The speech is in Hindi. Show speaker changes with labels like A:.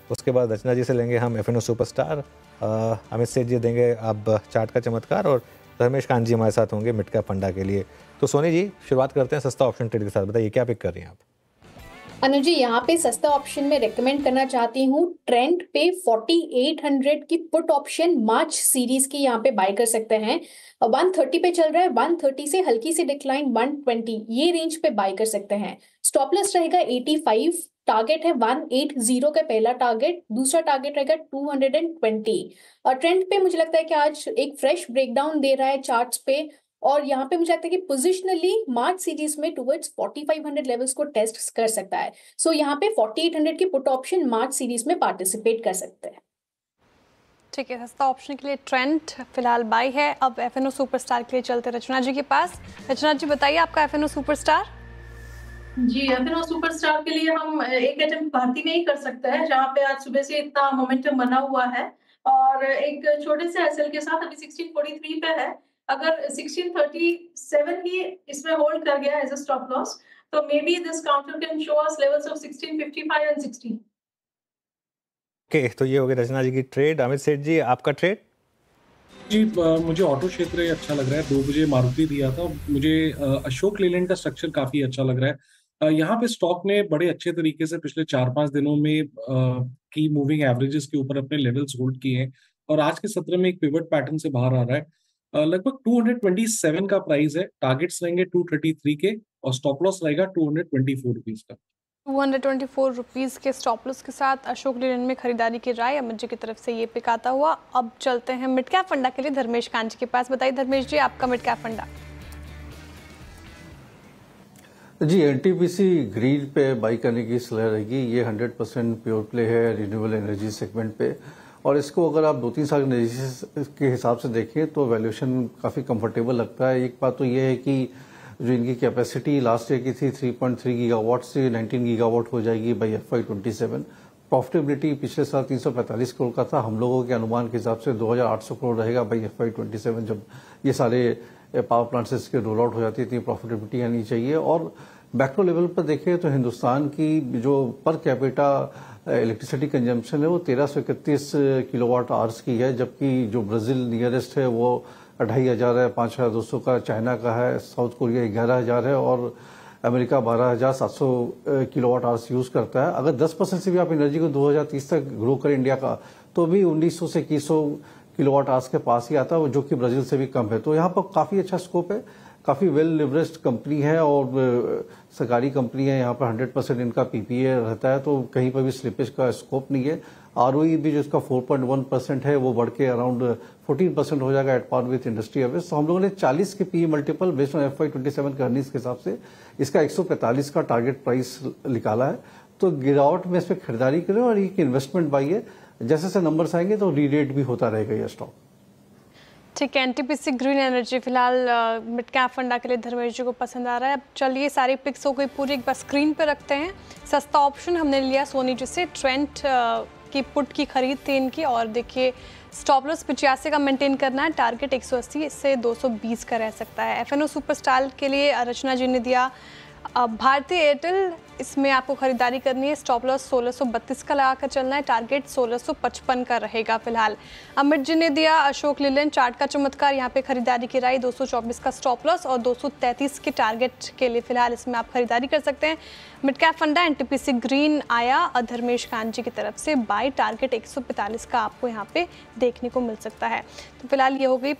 A: उसके बाद रचना जी से लेंगे हम एफएनओ सुपरस्टार, अमित सेठ जी देंगे अब चार्ट का चमत्कार, और धर्मेश कांत जी हमारे साथ होंगे मिड कैप फंडा के लिए। तो सोनी जी शुरुआत करते हैं सस्ता ऑप्शन ट्रेड के साथ, बताइए क्या पिक कर रही हैं आप?
B: अनुज जी, यहाँ पे सस्ता ऑप्शन में रेकमेंड करना चाहती हूँ। ट्रेंड पे 4800 की पुट ऑप्शन मार्च सीरीज की यहाँ पे बाय कर सकते हैं। 130 पे चल रहा है, 130 से हल्की सी डिक्लाइन 120, ये रेंज पे बाय कर सकते हैं। स्टॉप लॉस रहेगा 85, टारगेट है 180 का पहला टारगेट, दूसरा टारगेट रहेगा 220। और ट्रेंड पे मुझे लगता है कि आज एक फ्रेश ब्रेकडाउन दे रहा है चार्ट्स पे, और यहाँ पे मुझे लगता है कि पोजिशनली मार्च सीरीज में टुवर्ड्स 4500 लेवल्स को टेस्ट कर सकता है। सो यहाँ पे 4800 की पुट ऑप्शन मार्च सीरीज में पार्टिसिपेट कर सकते हैं।
C: ठीक है, सस्ता ऑप्शन के लिए ट्रेंड फिलहाल बाई है। अब एफएनओ सुपरस्टार के लिए चलते रचना जी के पास। रचना जी बताइए आपका एफएनओ सुपरस्टार।
D: जी, एफएनओ सुपरस्टार के लिए हम एक अटेम्प्ट भारती में ही कर सकते हैं, जहाँ पे आज सुबह से इतना मोमेंटम बना हुआ है और एक छोटे से एसएल के साथ अभी 1643 पे है। अगर 1637 ही इसमें होल्ड कर गया एज अ स्टॉप लॉस, तो may be this counter can show us levels of 1655 and 60।
A: Okay, तो ये हो गई रचना जी की ट्रेड। अमित सेठ जी आपका ट्रेड?
E: जी, मुझे ऑटो क्षेत्र अच्छा लग रहा है। 2 बजे मारुति दिया था। मुझे अशोक लेलैंड का स्ट्रक्चर काफी अच्छा लग रहा है। यहाँ पे स्टॉक ने बड़े अच्छे तरीके से पिछले 4-5 दिनों में की मूविंग एवरेजेस के ऊपर अपने लेवल्स होल्ड किए हैं और आज के सत्र में एक पिवट पैटर्न से बाहर आ रहा है। लगभग 227 का प्राइस है। टारगेट्स रहेंगे 233 के और स्टॉप लॉस रहेगा 224 रुपीज का।
C: 224 रुपीज़ के स्टॉप लॉस के साथ अशोक लेलैंड में खरीदारी की राय अमित जी की तरफ से ये पिक आता हुआ। अब चलते हैं मिड कैप फंडा के लिए धर्मेश कांत जी के पास। बताइए धर्मेश जी आपका मिड कैप फंडा।
F: जी, एनटीपीसी ग्रीन पे बाई करने की सलाह रहेगी। ये 100% प्योर प्ले है रिन्यूएबल एनर्जी सेगमेंट पे, और इसको अगर आप 2-3 साल एनालिसिस के हिसाब से देखें तो वैल्यूएशन काफ़ी कंफर्टेबल लगता है। एक बात तो ये है कि जो इनकी कैपेसिटी लास्ट ईयर की थी 3.3 गीगावाट से 19 गीगावाट हो जाएगी बाई FY27। प्रॉफिटेबिलिटी पिछले साल 345 करोड़ का था। हम लोगों के अनुमान के हिसाब से 2800 करोड़ रहेगा बाई FY27। जब ये सारे पावर प्लांट्स इसके रोल आउट हो जाती है इतनी प्रॉफिटेबिलिटी आनी चाहिए। और मैक्रो लेवल पर देखें तो हिंदुस्तान की जो पर कैपिटा इलेक्ट्रिसिटी कंजम्पशन है वो 1331 किलोवाट आवर्स की है, जबकि जो ब्राजील नियरेस्ट है वो 2500 है, 5200 का चाइना का है, साउथ कोरिया 11000 है और अमेरिका 12700 किलोवाट आवर्स यूज करता है। अगर 10% से भी आप एनर्जी को 2030 तक ग्रो करें इंडिया का, तो भी 1900 से 2100 किलोवाट आवर्स के पास ही आता है, जो कि ब्राजील से भी कम है। तो यहाँ पर काफी अच्छा स्कोप है। काफी वेल लिवरेज्ड कंपनी है और सरकारी कंपनी है। यहाँ पर 100% इनका पीपीए रहता है, तो कहीं पर भी स्लिपेज का स्कोप नहीं है। आरओई भी जो इसका 4.1% है वो बढ़ के अराउंड 14% हो जाएगा at par with industry average. तो हम लोगों ने 40 के P multiple based on FY27 के अर्निंग्स के हिसाब से इसका 145 का टारगेट प्राइस निकाला है। तो गिरावट में इसमें खरीदारी करें और एक इन्वेस्टमेंट बाई है। जैसे जैसे नंबर्स आएंगे तो रीरेट भी होता रहेगा यह स्टॉक।
C: ठीक है, एनटीपीसी ग्रीन एनर्जी फिलहाल मिड कैप फंडा के लिए धर्मेश जी को पसंद आ रहा है। अब चलिए सारी पिक्स हो गई पूरी, एक बार स्क्रीन पे रखते हैं। सस्ता ऑप्शन हमने लिया सोनी जी से, ट्रेंड की पुट की खरीद थी इनकी, और देखिए स्टॉप लॉस 85 का मेंटेन करना है, टारगेट 180 से 220 का रह सकता है। एफएनओ सुपरस्टार के लिए रचना जी ने दिया भारतीय एयरटेल, इसमें आपको खरीदारी करनी है, स्टॉप लॉस 1632 का लगाकर चलना है, टारगेट 1655 का रहेगा फिलहाल। अमित जी ने दिया अशोक लेलैंड, चार्ट का चमत्कार, यहाँ पे खरीदारी की राय 224 का स्टॉप लॉस और 233 के टारगेट के लिए फिलहाल इसमें आप खरीदारी कर सकते हैं। मिड कैप फंडा एनटीपीसी ग्रीन आया धर्मेश कांत जी की तरफ से बाय, टारगेट 145 का आपको यहाँ पे देखने को मिल सकता है। तो फिलहाल ये हो गई